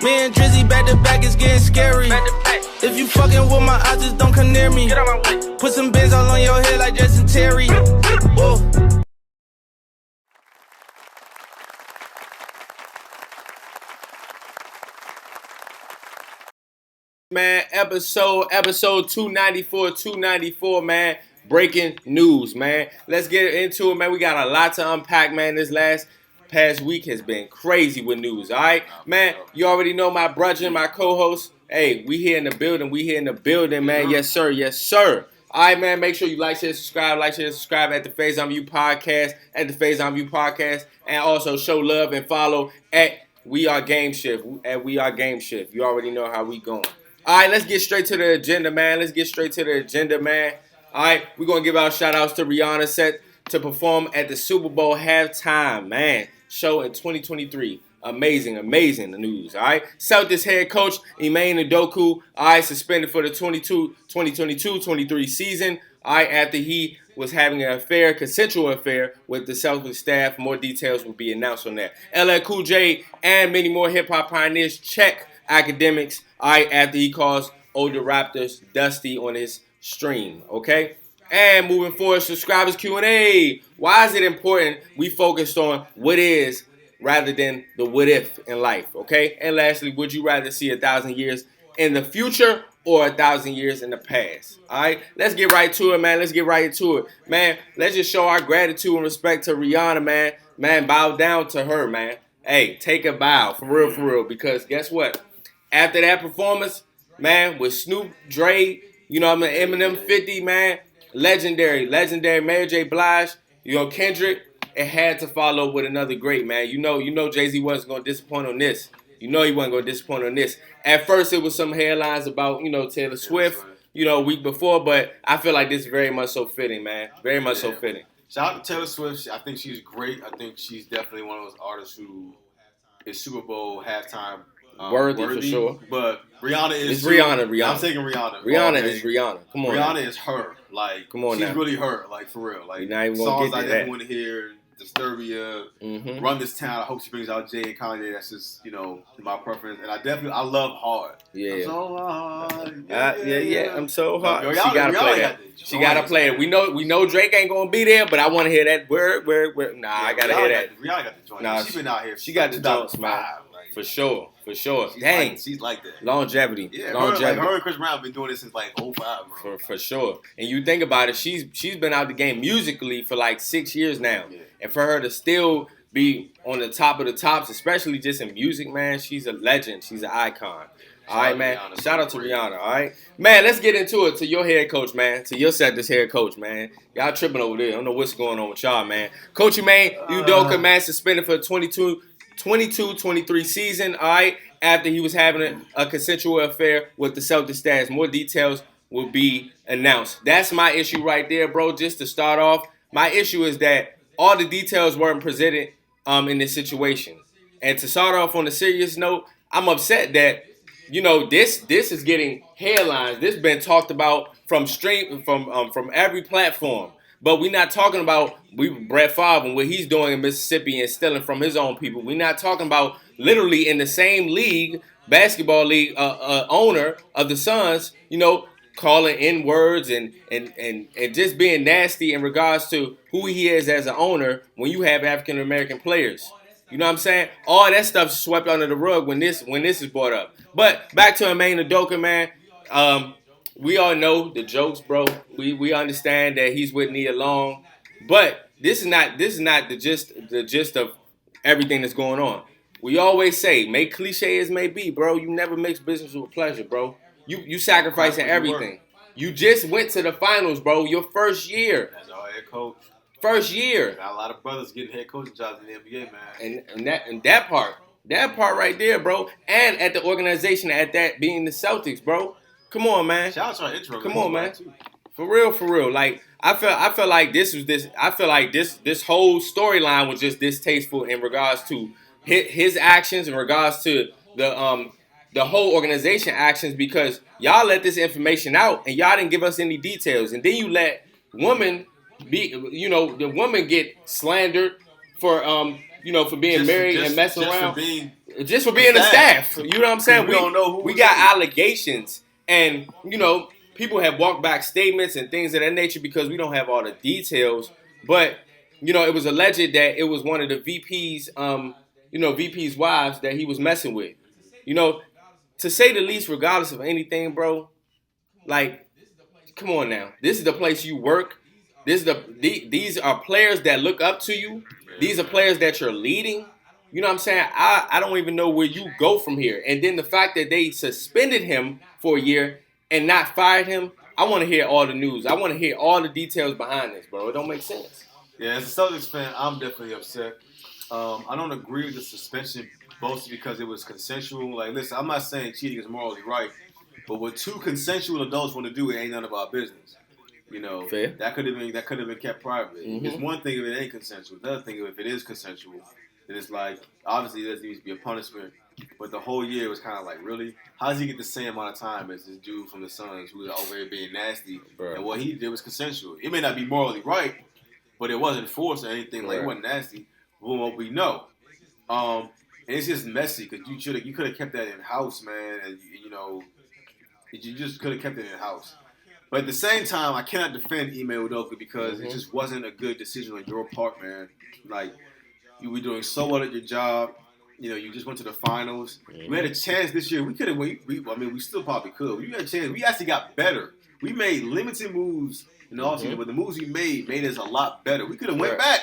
Me and Drizzy back to back, it's getting scary. If you fucking with my eyes, just don't come near me. Put some bins all on your head like Justin Terry. Whoa. Man, episode 294, man. Breaking news, man. Let's get into it, man. We got a lot to unpack, man. This past week has been crazy with news, all right? Man, you already know my brother, my co-host. Hey, we here in the building. Man. Yes, sir. All right, man, make sure you like, share, subscribe at the Faison View Podcast, and also show love and follow at We Are Game Shift, You already know how we going. All right, let's get straight to the agenda, man. All right, we're going to give our shout-outs to Rihanna, set to perform at the Super Bowl halftime, man, show in 2023. Amazing news, all right? Celtics head coach Ime Udoka, all right, suspended for the 2022-23 season, all right, after he was having an consensual affair with the Celtics staff. More details will be announced on that. LL Cool J and many more hip-hop pioneers check Akademiks, all right, after he calls older Raptors dusty on his stream, okay? And moving forward, subscribers Q&A. Why is it important we focused on what is rather than the what if in life, okay? And lastly, would you rather see 1,000 years in the future or 1,000 years in the past? All right, let's get right to it, man. Man, let's just show our gratitude and respect to Rihanna, man. Man, bow down to her, man. Hey, take a bow, for real, because guess what? After that performance, man, with Snoop, Dre, you know what I mean, Eminem, 50, man, legendary, Mary J. Blige, you know, Kendrick, it had to follow with another great, man. You know, Jay-Z wasn't going to disappoint on this. You know he wasn't going to disappoint on this. At first, it was some headlines about, you know, Taylor Swift, you know, a week before, but I feel like this is very much so fitting, man. Very much so fitting. Shout out to Taylor Swift. I think she's great. I think she's definitely one of those artists who is Super Bowl halftime worthy for sure. But Rihanna is... It's Rihanna. I'm taking Rihanna. Rihanna is Rihanna. Come on Rihanna is her. Like, come on she's now. really her. Like, for real. Like, you're not even songs gonna get I that. never want to hear... Disturbia, Run This Town. I hope she brings out Jay and Kanye. That's just, you know, my preference. And I love Hard. Yeah. I'm so hard. Yeah. I'm so hard. Yo, she gotta play it. She gotta play it. We know Drake ain't gonna be there, but I want to hear that word. Nah, I gotta hear that. Rihanna got the joint. Nah, she been out here. She got the joints, man. For sure. Dang. She's like that. Longevity. Yeah, longevity. Her and Chris Brown have been doing this since like 05, bro. For sure. And you think about it, she's been out the game musically for like 6 years now. Yeah. And for her to still be on the top of the tops, especially just in music, man, she's a legend. She's an icon. All right, man. Shout out to Rihanna, all right? Man, let's get into it. To your head coach, man. To your Celtics head coach, man. Y'all tripping over there. I don't know what's going on with y'all, man. Coach Udoka, man, suspended for the 22-23 season, all right, after he was having a consensual affair with the Celtics staff. More details will be announced. That's my issue right there, bro. Just to start off, my issue is that all the details weren't presented in this situation. And to start off on a serious note, I'm upset that, you know, this is getting headlines. This has been talked about from every platform. But we're not talking about Brett Favre and what he's doing in Mississippi and stealing from his own people. We're not talking about literally in the same league, basketball league, owner of the Suns, you know, calling N-words and just being nasty in regards to who he is as an owner when you have African-American players. You know what I'm saying? All that stuff's swept under the rug when this is brought up. But back to Ime Udoka, man. We all know the jokes, bro. We understand that he's with Nia Long. But this is not the gist of everything that's going on. We always say, make cliche as may be, bro, you never mix business with pleasure, bro. You sacrificing everything. You just went to the finals, bro. Your first year. As our head coach. First year. Got a lot of brothers getting head coaching jobs in the NBA, man. And that part right there, bro. And at the organization, at that being the Celtics, bro. Come on, man. Shout out to our intro. Come on, man. For real. Like I felt like this whole storyline was just distasteful in regards to his actions, in regards to the whole organization actions, because y'all let this information out and y'all didn't give us any details, and then you let the woman get slandered for for being married and messing around. Just for being a staff. You know what I'm saying? We don't know who we got allegations. And, people have walked back statements and things of that nature because we don't have all the details. But, it was alleged that it was one of the VP's, VP's wives that he was messing with. To say the least, regardless of anything, bro, like, come on now. This is the place you work. These are players that look up to you. These are players that you're leading. You know what I'm saying? I don't even know where you go from here. And then the fact that they suspended him for a year and not fired him, I want to hear all the news. I want to hear all the details behind this, bro. It don't make sense. Yeah, as a Celtics fan, I'm definitely upset. I don't agree with the suspension mostly because it was consensual. Like, listen, I'm not saying cheating is morally right, but what two consensual adults want to do, it ain't none of our business. Fair. That could have been kept private. Mm-hmm. It's one thing if it ain't consensual. The other thing if it is consensual, then it's like obviously there needs to be a punishment. But the whole year was kind of like, really, how does he get the same amount of time as this dude from the Suns who was over here being nasty? Bro. And what he did was consensual. It may not be morally right, but it wasn't forced or anything. Like, it wasn't nasty. From what we know, and it's just messy because you could have kept that in house, man, and you just could have kept it in house. But at the same time, I cannot defend Ime Udoka because it just wasn't a good decision on your part, man. Like, you were doing so well at your job. You just went to the finals. We had a chance this year. We could have. We still probably could. We had a chance. We actually got better. We made limited moves in the offseason, but the moves we made us a lot better. We could have went back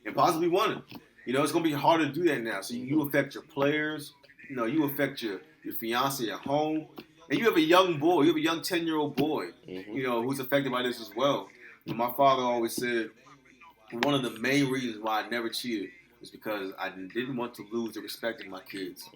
and possibly won it. It's going to be hard to do that now. So you affect your players. You affect your fiance at home. And you have a young boy. You have a young 10-year-old boy, who's affected by this as well. My father always said one of the main reasons why I never cheated was because I didn't want to lose the respect of my kids.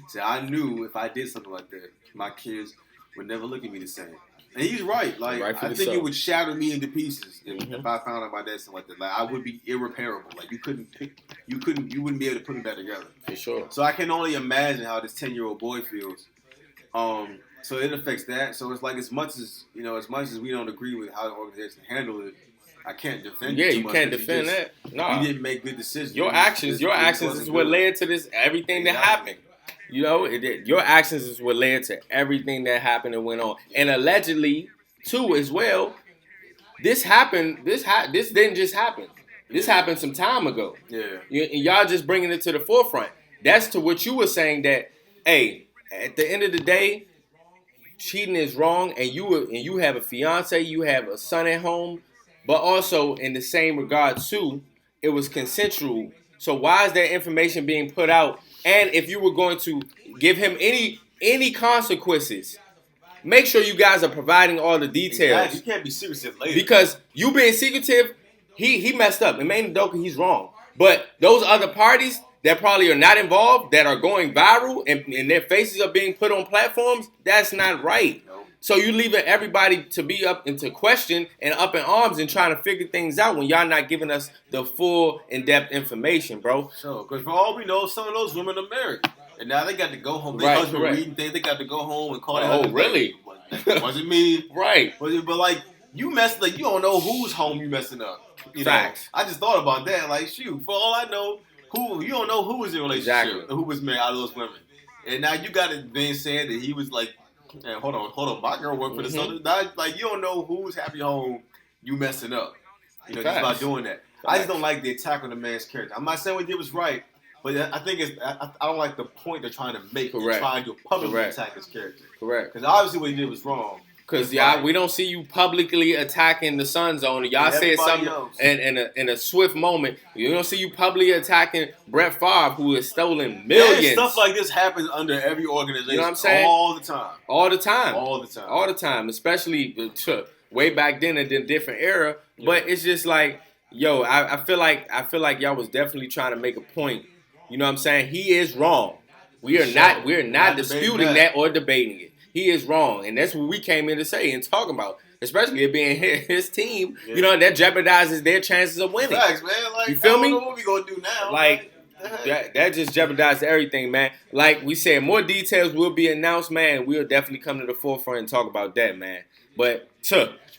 So I knew if I did something like that, my kids would never look at me the same. And he's right. Like, I think it would shatter me into pieces if I found out my dad something like that. Like, I would be irreparable. Like, you wouldn't be able to put me back together. For sure. So I can only imagine how this 10-year-old boy feels. So it affects that. So it's like as much as we don't agree with how the organization handled it, I can't defend it too you much. can't defend that. No. You didn't make good decisions. Your actions is what led to this, everything that happened. Your actions is what led to everything that happened and went on. And allegedly, too, as well, this happened. This didn't just happen. This happened some time ago. Yeah. Y'all just bringing it to the forefront. That's to what you were saying that, hey, at the end of the day, cheating is wrong, and you have a fiance, you have a son at home, but also in the same regard too, it was consensual. So why is that information being put out? And if you were going to give him any consequences, make sure you guys are providing all the details. Exactly. You can't be secretive later. Because you being secretive, he messed up. And Maine Udoka, he's wrong. But those other parties that probably are not involved, that are going viral, and their faces are being put on platforms, that's not right. Nope. So you leaving everybody to be up into question and up in arms and trying to figure things out when y'all not giving us the full in-depth information, bro. Sure, because for all we know, some of those women are married. And now they got to go home. Their husband reading things. They got to go home and call their husband. Oh, really? Wasn't me. Right. But like, you messed like, you don't know whose home you messing up. Facts. I just thought about that. Like, shoot, for all I know, you don't know who was in a relationship, who was married out of those women. And now you got it being said that he was like, hey, hold on, my girl worked for the Celtics. Like, you don't know whose happy home you messing up. Just by doing that. I just don't like the attack on the man's character. I'm not saying what he did was right, but I think I don't like the point they're trying to make. Correct. Trying to publicly attack his character. Correct. Because obviously what he did was wrong. Because we don't see you publicly attacking the Suns owner. Y'all said something in a swift moment. You don't see you publicly attacking Brett Favre, who has stolen millions. Yeah, stuff like this happens under every organization. You know what I'm saying? All the time. All the time. All the time. All the time. Especially way back then in a different era. Yeah. But it's just like, yo, I feel like y'all was definitely trying to make a point. You know what I'm saying? He is wrong. We are not disputing that or debating it. He is wrong, and that's what we came in to say and talk about. Especially it being his team, that jeopardizes their chances of winning. Facts, man. Like, you feel me? I don't know what we gonna do now. Like that just jeopardizes everything, man. Like we said, more details will be announced, man. We'll definitely come to the forefront and talk about that, man. But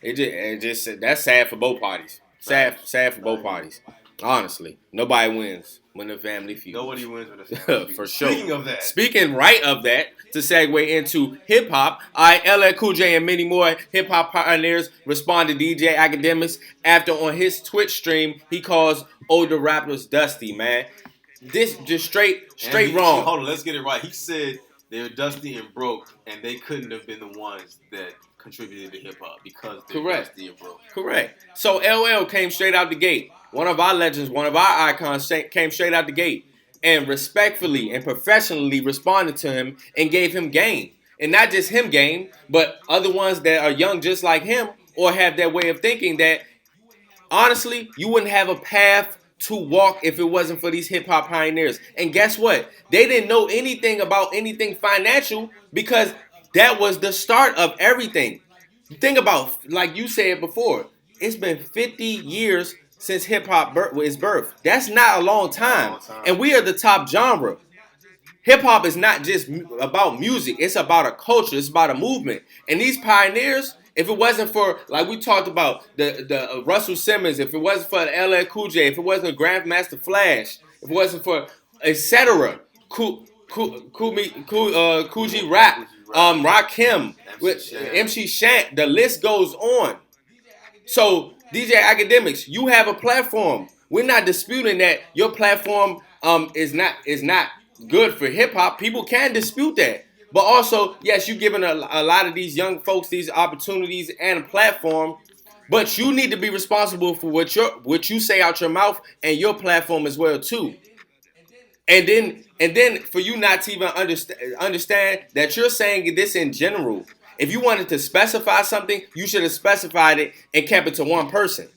it just that's sad for both parties. Sad for both parties. Honestly, nobody wins when the family feud. Nobody wins when the family feud. For sure. Speaking of that, to segue into hip hop, LL Cool J and many more hip hop pioneers respond to DJ Akademiks after on his Twitch stream he calls older rappers dusty. Man, this just straight wrong. Hold on, let's get it right. He said they're dusty and broke, and they couldn't have been the ones that contributed to hip hop because they're dusty and broke. Correct. So LL came straight out the gate. One of our legends, one of our icons came straight out the gate and respectfully and professionally responded to him and gave him game. And not just him game, but other ones that are young just like him or have that way of thinking that, honestly, you wouldn't have a path to walk if it wasn't for these hip-hop pioneers. And guess what? They didn't know anything about anything financial because that was the start of everything. Think about, like you said before, it's been 50 years since hip-hop was birthed. That's not a long time. And we are the top genre. Hip-hop is not just about music. It's about a culture. It's about a movement. And these pioneers, if it wasn't for, like we talked about, the Russell Simmons, if it wasn't for LL Cool J, if it wasn't Grandmaster Flash, if it wasn't for, etc., Cool G Rap, Rakim, MC Shank, the list goes on. So, DJ Akademiks, you have a platform. We're not disputing that your platform is not good for hip hop. People can dispute that. But also, yes, you're giving a lot of these young folks these opportunities and a platform. But you need to be responsible for what you say out your mouth and your platform as well too. And then for you not to even understand that you're saying this in general. If you wanted to specify something, you should have specified it and kept it to one person.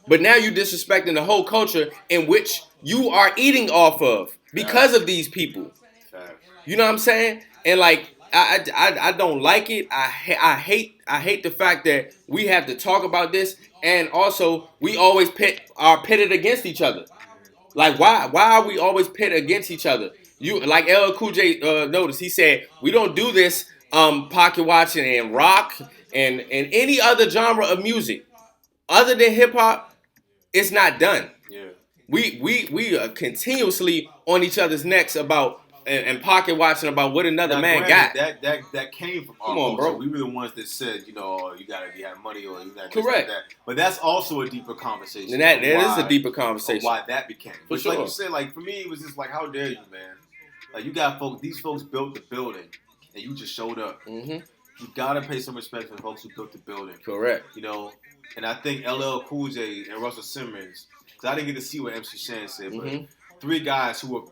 But now you're disrespecting the whole culture in which you are eating off of because of these people. You know what I'm saying? And like I don't like it. I hate the fact that we have to talk about this, and also we always are pitted against each other. Like why are we always pitted against each other? You like LL Cool J noticed, he said we don't do this pocket watching and rock and any other genre of music other than hip hop. It's not done. Yeah. We are continuously on each other's necks about and pocket watching about what another man got. That came from our Come on, bro. We were the ones that said, you know, you gotta have money or you gotta correct. Like that. But that's also a deeper conversation. And that is a deeper conversation. Why that became. For sure. Like you said, like for me, it was just like, how dare you, man? Like you got folks. These folks built the building, and you just showed up. Mm-hmm. You gotta pay some respect to the folks who built the building. Correct. You know, and I think LL Cool J and Russell Simmons, because I didn't get to see what MC Shan said, but three guys who were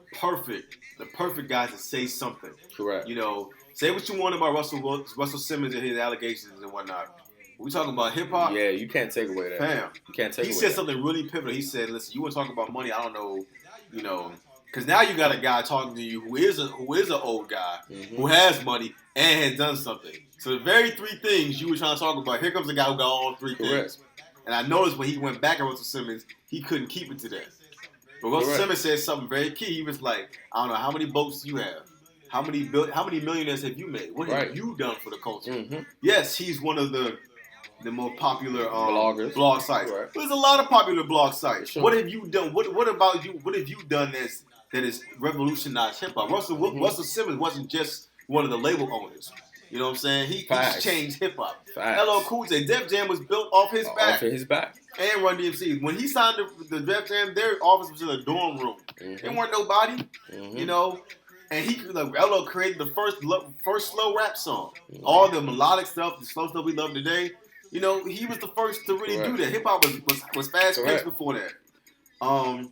the perfect guys to say something. Correct. You know, say what you want about Russell Simmons and his allegations and whatnot. We talking about hip hop. Yeah, you can't take away that. Fam, you can't take away. He said something really pivotal. He said, "Listen, you want to talk about money? I don't know, you know." Because now you got a guy talking to you who is an old guy who has money and has done something. So the very three things you were trying to talk about, here comes a guy who got all three things. And I noticed when he went back at Russell Simmons, he couldn't keep it to that. But Russell Simmons said something very key. He was like, "I don't know how many boats you have, how many millionaires have you made? What have you done for the culture?" Yes, he's one of the more popular bloggers, blog sites. Right. There's a lot of popular blog sites. Sure. What have you done? What about you? What have you done that has revolutionized hip hop? Russell Simmons wasn't just one of the label owners. You know what I'm saying? He changed hip hop. LL Cool J, Def Jam was built off his back. Off of his back. And Run DMC. When he signed the Def Jam, their office was in a dorm room. They weren't nobody. You know. And he, like, LL created the first slow rap song. All the melodic stuff, the slow stuff we love today. You know, he was the first to really do that. Hip hop was fast paced before that. And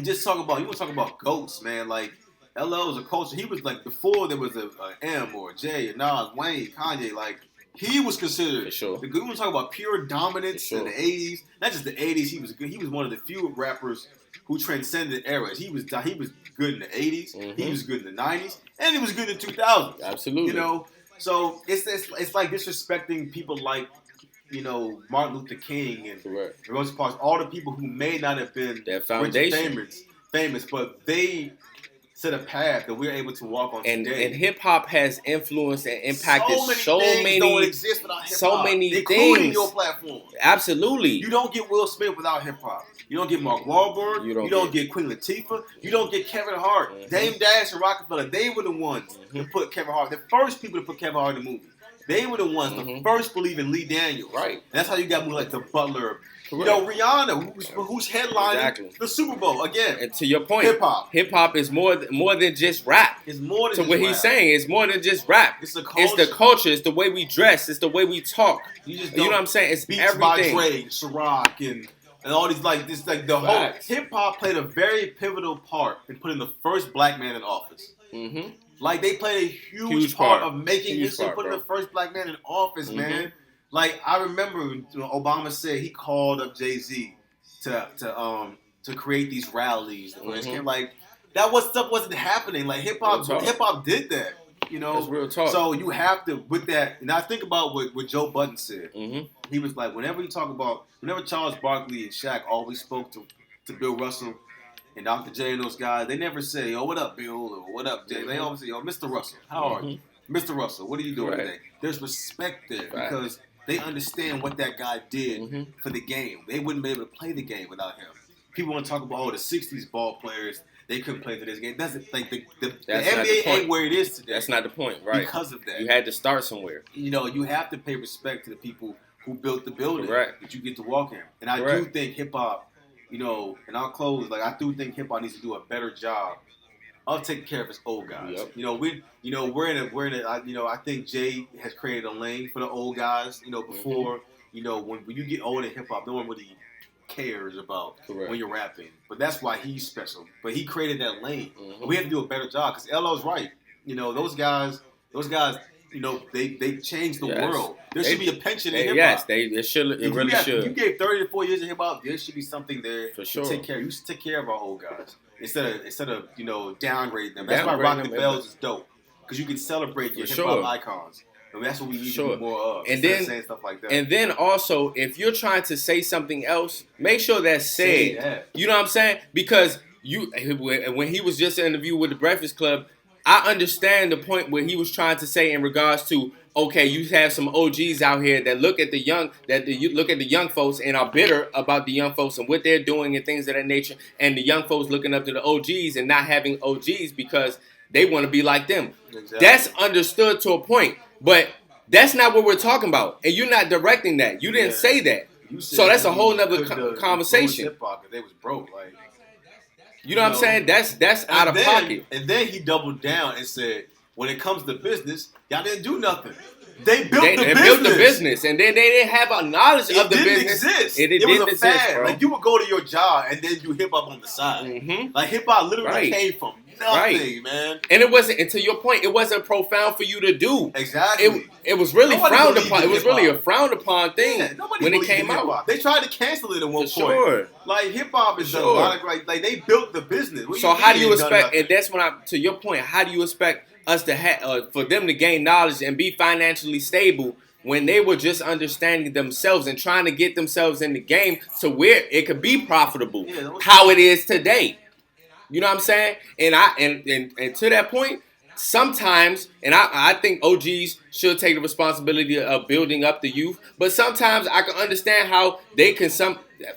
just you want to talk about GOATs, man. Like, LL was a culture. He was like, before there was a M or a J, a Nas, Wayne, Kanye, like, he was considered. For sure. We want to talk about pure dominance in the 80s. Not just the 80s, he was good. He was one of the few rappers who transcended eras. He was good in the 80s, he was good in the 90s, and he was good in the 2000s. Absolutely. You know? So it's like disrespecting people like, you know, Martin Luther King and Rosa Parks, all the people who may not have been famous, but they set a path that we're able to walk on today. And hip hop has influenced and impacted so many don't exist without hip hop. So many including things. Your platform. Absolutely. You don't get Will Smith without hip hop. You don't get Mark Wahlberg. You don't get Queen Latifah. You don't get Kevin Hart. Mm-hmm. Dame Dash and Rockefeller, they were the ones to put Kevin Hart. The first people to put Kevin Hart in the movie. They were the ones, the first believe in Lee Daniels. Right. And that's how you got movies like The Butler. Correct. You know, Rihanna, who's headlining the Super Bowl again. And to your point, hip hop is more than just rap. It's more than just what rap. He's saying. It's more than just rap. It's the culture. It's the way we dress. It's the way we talk. You know what I'm saying? It's Beats everything. By Dre, Ciroc, and all these the whole hip hop played a very pivotal part in putting the first black man in office. Mm-hmm. Like they played a huge part of making history, putting the first black man in office, man. Like I remember Obama said he called up Jay-Z to create these rallies. Like that stuff wasn't happening. Like hip hop did that. You know, that's real talk. So you have to with that. And I think about what Joe Budden said. Mm-hmm. He was like, whenever Charles Barkley and Shaq always spoke to Bill Russell and Dr. J and those guys, they never say, "Yo, what up, Bill?" or "What up, Jay?" Mm-hmm. They always say, "Yo, Mr. Russell, how are you, Mr. Russell? What are you doing today?" There's respect there because they understand what that guy did for the game. They wouldn't be able to play the game without him. People want to talk about the '60s ball players. They couldn't play for this game. Doesn't think the NBA ain't where it is today. That's not the point, right? Because of that, you had to start somewhere. You know, you have to pay respect to the people who built the building that you get to walk in. And I do think hip hop, you know, and I'll close. Like I do think hip hop needs to do a better job of taking care of its old guys. Yep. You know, we're in a. I think Jay has created a lane for the old guys. You know, before you know when you get old in hip hop, no one really cares about when you're rapping. But that's why he's special. But he created that lane. Mm-hmm. We have to do a better job because LL's right. You know, those guys, you know, they changed the world. There should be a pension in hip hop. Yes, it should. It really should. If you gave 30 to 40 years in hip hop, there should be something there for sure. To take care. You should take care of our old guys instead of you know downgrading them. That's why Rock the Bells is dope because you can celebrate your hip hop icons. And that's what we need to do more of. And then saying stuff like that. And then also, if you're trying to say something else, make sure that's said. You know what I'm saying? Because when he was just in an interview with the Breakfast Club, I understand the point where he was trying to say in regards to, okay, you have some OGs out here that look at the young folks and are bitter about the young folks and what they're doing and things of that nature, and the young folks looking up to the OGs and not having OGs because they want to be like them. Exactly. That's understood to a point. But that's not what we're talking about. And you're not directing that. You didn't say that. So that's a whole nother conversation. They was broke. Like, you know what I'm saying? That's out of pocket. And then he doubled down and said, when it comes to business, y'all didn't do nothing. They built the business. And then they didn't have a knowledge of the business. It was a fad. Bro. Like you would go to your job and then do hip hop on the side. Mm-hmm. Like hip hop literally came from nothing, man. And it wasn't, and to your point, it wasn't profound for you to do. Exactly. It was really frowned upon. It was really a frowned upon thing when it came out. They tried to cancel it at one point. Sure. Like hip hop is a lot of like they built the business. So how do you expect? And that's when to your point. How do you expect us to for them to gain knowledge and be financially stable when they were just understanding themselves and trying to get themselves in the game to where it could be profitable, how it is today? You know what I'm saying? And to that point, sometimes, and I think OGs should take the responsibility of building up the youth, but sometimes I can understand how they can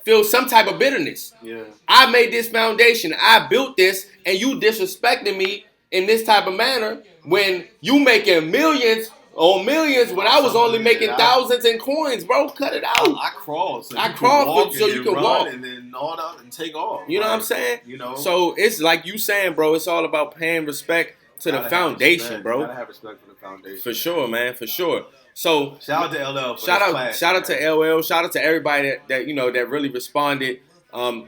feel some type of bitterness. Yeah. I made this foundation, I built this, and you disrespecting me in this type of manner when you making millions on millions when I was only making thousands in coins, bro. Cut it out. I crawled so you can walk and then all that and take off. You know what I'm saying? You know. So it's like you saying, bro. It's all about paying respect to the foundation, bro. You gotta have respect for the foundation. For sure, man. For sure. So shout out to LL. Shout out to LL. Shout out to everybody that you know that really responded. For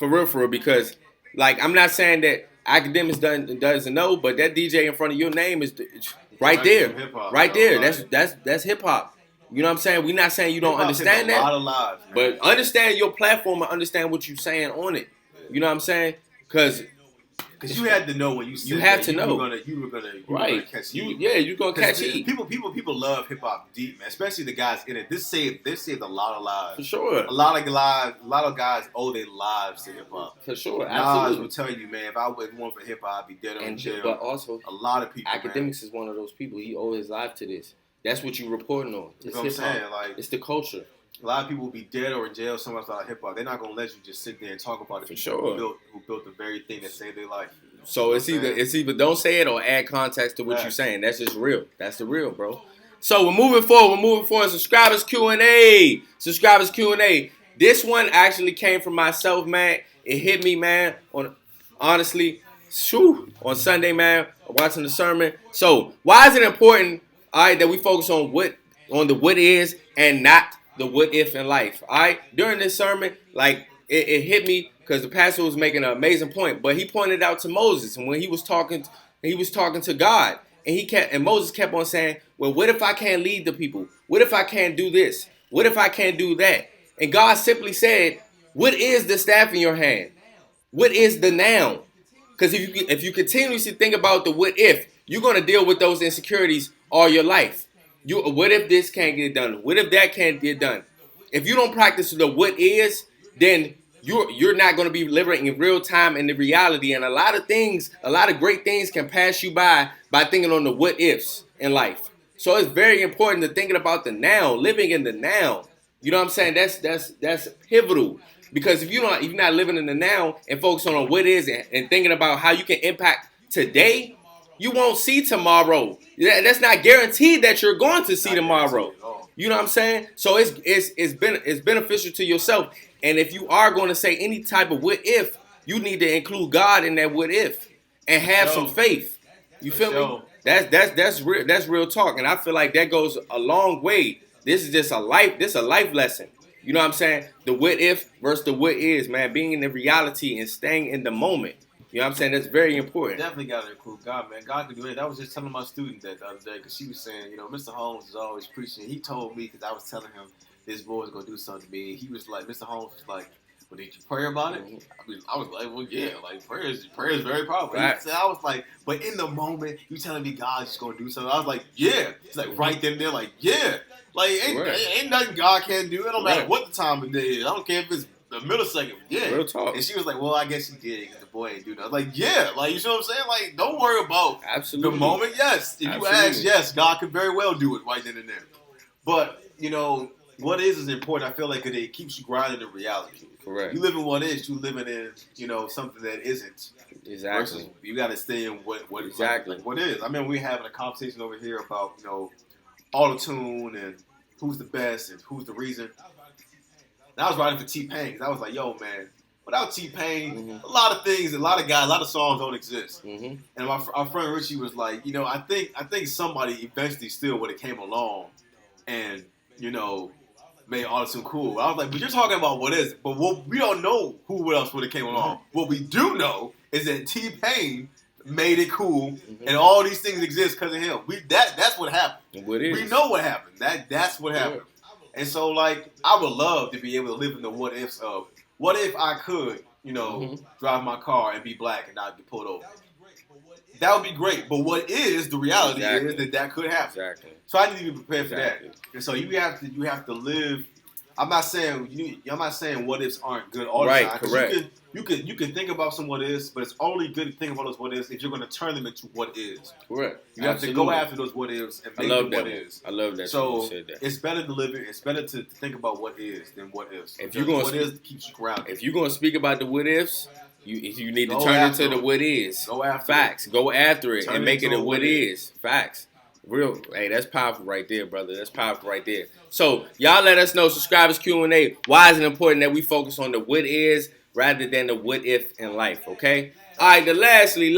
real, because like I'm not saying that Akademiks doesn't know, but that DJ in front of your name is right there. Right there. That's hip hop. You know what I'm saying? We're not saying you don't understand that. A lot of lives, but understand your platform and understand what you're saying on it. You know what I'm saying? Because you had to know when you said you have to know. You were gonna catch heat. You're gonna catch heat. People love hip hop deep, man. Especially the guys in it. This saved a lot of lives. For sure. A lot of guys owe their lives to hip hop. For sure. Nas will tell you, man, if I wasn't one for hip hop, I'd be dead in jail. But also a lot of people. Akademiks is one of those people. He owes his life to this. That's what you're reporting on. It's hip hop. Like, it's the culture. a lot of people will be dead or in jail somewhere outside of hip hop. They're not gonna let you just sit there and talk about it. For sure. Who built the very thing that saved their life. So it's either don't say it or add context to what you're saying. That's just real. That's the real, bro. So we're moving forward. Subscribers Q&A. This one actually came from myself, man. It hit me, man. On Sunday, man, watching the sermon. So why is it important, all right, that we focus on the what is and not the what if in life? All right, during this sermon, like it hit me because the pastor was making an amazing point, but he pointed out to Moses, and when he was talking to God. And Moses kept on saying, well, what if I can't lead the people? What if I can't do this? What if I can't do that? And God simply said, what is the staff in your hand? What is the now? Because if you continuously think about the what if, you're going to deal with those insecurities all your life. What if this can't get done? What if that can't get done? If you don't practice the what is, then you're not going to be living in real time in the reality. And a lot of great things can pass you by thinking on the what ifs in life. So it's very important to thinking about the now, living in the now. You know what I'm saying? That's pivotal. Because if you're not living in the now and focusing on what is and thinking about how you can impact today, you won't see tomorrow. That's not guaranteed that you're going to see tomorrow. You know what I'm saying? So it's beneficial to yourself. And if you are going to say any type of what if, you need to include God in that what if and have some faith. You feel me? That's real talk. And I feel like that goes a long way. This is just a life lesson. You know what I'm saying? The what if versus the what is, man. Being in the reality and staying in the moment. You know what I'm saying? That's very important. Definitely got to include God, man. God can do it. I was just telling my student that the other day because she was saying, Mr. Holmes is always preaching. He told me because I was telling him this boy is going to do something to me. He was like, Mr. Holmes was like, well, did you pray about it? I was like, well, yeah. Like, prayer is very powerful. I was like, but in the moment, you telling me God's just going to do something. I was like, yeah. It's like right then and there, like, yeah. Like, ain't nothing God can't do. It don't matter what the time of day is. I don't care if it's a millisecond. Yeah. Real talk. And she was like, well, I guess he did because the boy ain't do nothing. Like, yeah. Like, you see what I'm saying? Like, don't worry about the moment. Yes. If you ask, yes, God could very well do it right then and there. But, what is important. I feel like it keeps you grounded in reality. Correct. You live in what is, you living in, something that isn't. Exactly. Versus you got to stay in what exactly. What is. I mean, we're having a conversation over here about, auto-tune and who's the best and who's the reason. And I was writing for T-Pain because I was like, yo, man, without T-Pain, a lot of things, a lot of guys, a lot of songs don't exist. And our friend Richie was like, I think somebody eventually still would have came along and, made auto-tune cool. I was like, but you're talking about what is, but we don't know who else would have came along. What we do know is that T-Pain made it cool, and all these things exist because of him. That's what happened. We know what happened. That's what happened. And so, like, I would love to be able to live in the what ifs of what if I could, drive my car and be black and not get pulled over. That would be great. But what is the reality is that could happen. Exactly. So I need to be prepared for that. And so you have to live. I'm not saying what ifs aren't good all the time. Right, correct. You can think about some what ifs, but it's only good to think about those what ifs if you're going to turn them into what is. Correct. You have to go after those what ifs and make them what is. I love that. So it's better to live it. It's better to think about what is than what ifs. If you're going what is keeps you grounded. If you're going to speak about the what ifs, you need to turn into the what is. Go after Facts. it. Go after it Turn and make it a what is. is. Facts. Real. Hey, that's powerful right there, brother. That's powerful right there. So y'all let us know, subscribers Q&A, why is it important that we focus on the what is rather than the what if in life, okay? All right, lastly,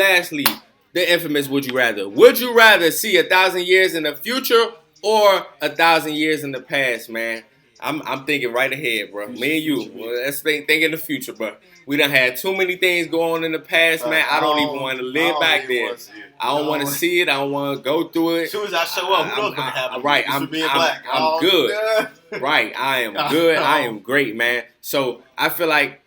the infamous would you rather. Would you rather see 1,000 years in the future or 1,000 years in the past, man? I'm thinking right ahead, bro. Me and you, let's think in the future, bro. We done had too many things go on in the past, man. I don't even want to live back there. I don't want to see it. I don't want to go through it. As soon as I show up, who knows what's going to happen? Right, I'm good. Yeah. Right, I am good. I am great, man. So I feel like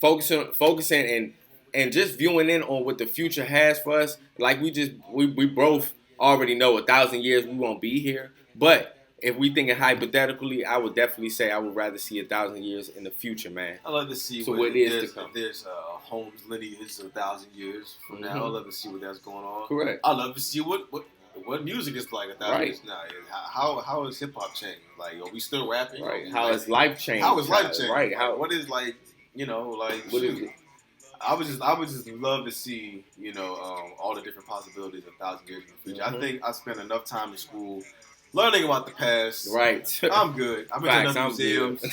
focusing and just viewing in on what the future has for us. Like we both already know 1,000 years we won't be here, but if we thinking hypothetically, I would definitely say I would rather see 1,000 years in the future, man. I love to see what is to come. There's Holmes lineage 1,000 years from now. I love to see what that's going on. Correct. I love to see what what music is like 1,000 years now? How is hip hop changed? Like, are we still rapping? Right. How is life changed? How is life changed? Right. How? What is like, like What is it? I would just love to see, all the different possibilities of 1,000 years in the future. I think I spent enough time in school learning about the past. Right. I'm good. I've been to enough museums.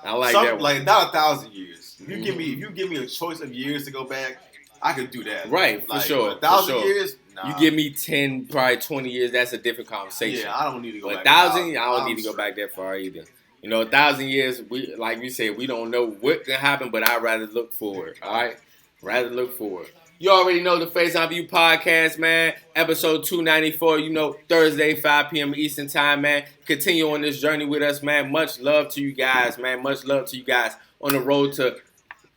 I like that one. Like not 1,000 years. If you give me a choice of years to go back, I could do that. Right, for sure. 1,000 years, nah. You give me 10, probably 20 years, that's a different conversation. Yeah, I don't need to go back. But 1,000, I don't need to go back that far either. 1,000 years, like we said, we don't know what can happen, but I'd rather look forward. All right, rather look forward. You already know the Faison View podcast, man. Episode 294. Thursday, 5 p.m. Eastern time, man. Continue on this journey with us, man. Much love to you guys, man. Much love to you guys on the road to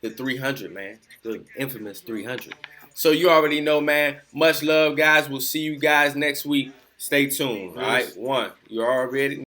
the 300, man. The infamous 300. So you already know, man. Much love, guys. We'll see you guys next week. Stay tuned. All right. 1. You already